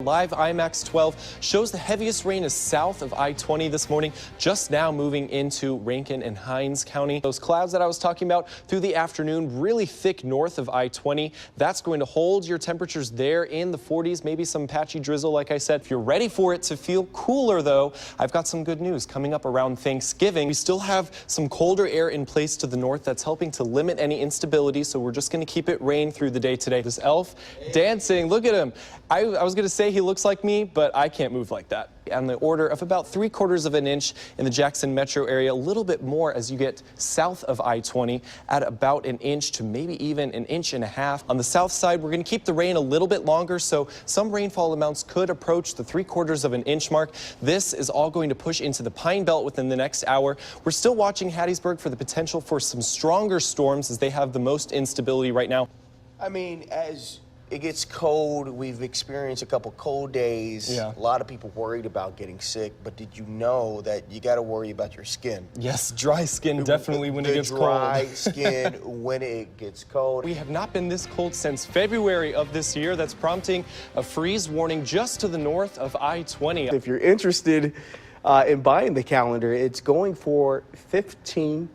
Live IMAX 12 shows the heaviest rain is south of I-20 this morning, just now moving into Rankin and Hines County. Those clouds that I was talking about through the afternoon, really thick north of I-20. That's going to hold your temperatures there in the 40s, maybe some patchy drizzle, like I said. If you're ready for it to feel cooler, though, I've got some good news coming up around Thanksgiving. We still have some colder air in place to the north that's helping to limit any instability, so we're just going to keep it rain through the day today. This elf dancing, look at him. I was going to say he looks like me, but I can't move like that. On the order of about 3/4 of an inch in the Jackson metro area, a little bit more as you get south of I-20 at about an inch to maybe even an inch and a half. On the south side, we're going to keep the rain a little bit longer, so some rainfall amounts could approach the 3/4 of an inch mark. This is all going to push into the Pine Belt within the next hour. We're still watching Hattiesburg for the potential for some stronger storms as they have the most instability right now. I mean, as it gets cold, we've experienced a couple cold days. Yeah. A lot of people worried about getting sick, but did you know that you got to worry about your skin? Yes, dry skin definitely when it gets cold. Dry skin when it gets cold. We have not been this cold since February of this year. That's prompting a freeze warning just to the north of I-20. If you're interested in buying the calendar, it's going for $15.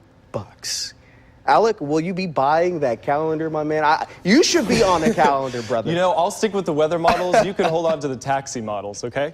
Alec, will you be buying that calendar, my man? You should be on a calendar, brother. You know, I'll stick with the weather models. You can hold on to the taxi models, okay?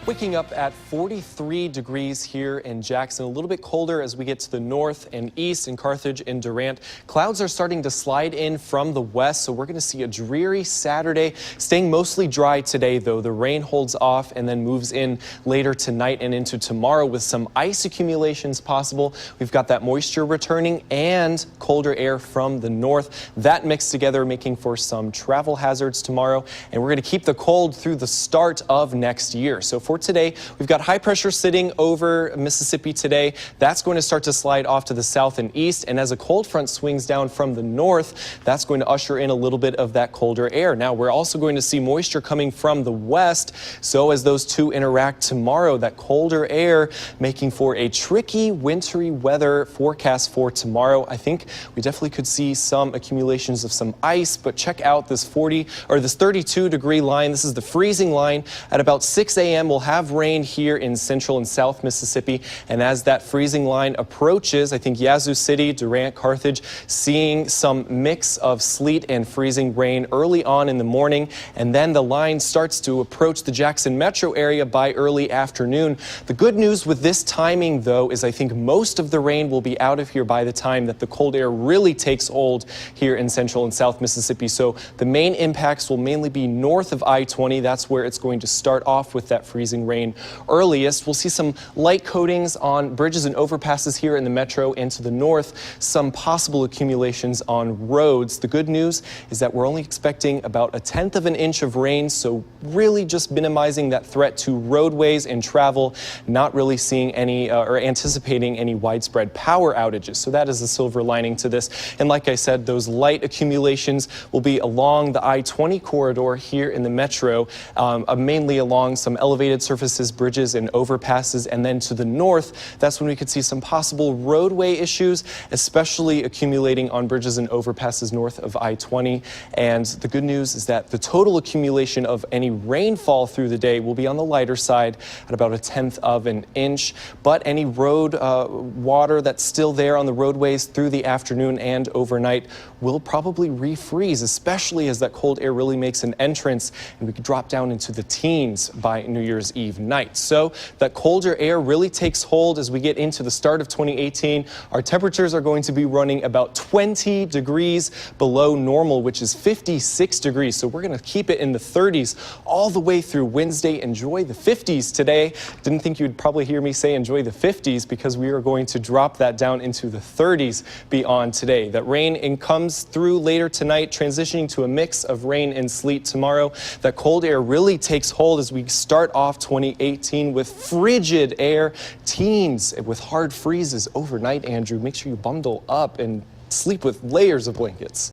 Waking up at 43 degrees here in Jackson, a little bit colder as we get to the north and east in Carthage and Durant. Clouds are starting to slide in from the west, so we're going to see a dreary Saturday. Staying mostly dry today, though. The rain holds off and then moves in later tonight and into tomorrow with some ice accumulations possible. We've got that moisture returning and colder air from the north. That mixed together making for some travel hazards tomorrow, and we're going to keep the cold through the start of next year. So for today, we've got high pressure sitting over Mississippi today. That's going to start to slide off to the south and east, and as a cold front swings down from the north, that's going to usher in a little bit of that colder air. Now, we're also going to see moisture coming from the west, so as those two interact tomorrow, that colder air making for a tricky wintry weather forecast for tomorrow. I think we definitely could see some accumulations of some ice, but check out this 32-degree line. This is the freezing line. At about 6 a.m., we'll have rain here in central and south Mississippi, and as that freezing line approaches, I think Yazoo City, Durant, Carthage, seeing some mix of sleet and freezing rain early on in the morning, and then the line starts to approach the Jackson metro area by early afternoon. The good news with this timing, though, is I think most of the rain will be out of here by the time that the cold air really takes hold here in central and south Mississippi. So the main impacts will mainly be north of I-20. That's where it's going to start off with that freezing rain earliest. We'll see some light coatings on bridges and overpasses here in the metro and to the north, some possible accumulations on roads. The good news is that we're only expecting about 1/10 of an inch of rain, so really just minimizing that threat to roadways and travel, not really seeing any or anticipating any widespread power outages. So that is the silver lining to this. And like I said, those light accumulations will be along the I-20 corridor here in the metro, mainly along some elevated surfaces, bridges and overpasses, and then to the north, that's when we could see some possible roadway issues, especially accumulating on bridges and overpasses north of I-20. And the good news is that the total accumulation of any rainfall through the day will be on the lighter side at about 1/10 of an inch, but any road water that's still there on the roadways through the afternoon and overnight will probably refreeze, especially as that cold air really makes an entrance, and we could drop down into the teens by New Year's Eve night. So that colder air really takes hold as we get into the start of 2018. Our temperatures are going to be running about 20 degrees below normal, which is 56 degrees. So we're going to keep it in the 30s all the way through Wednesday. Enjoy the 50s today. Didn't think you'd probably hear me say enjoy the 50s because we are going to drop that down into the 30s beyond today. That rain comes through later tonight, transitioning to a mix of rain and sleet tomorrow. That cold air really takes hold as we start off 2018 with frigid air, teens with hard freezes overnight. Andrew, make sure you bundle up and sleep with layers of blankets.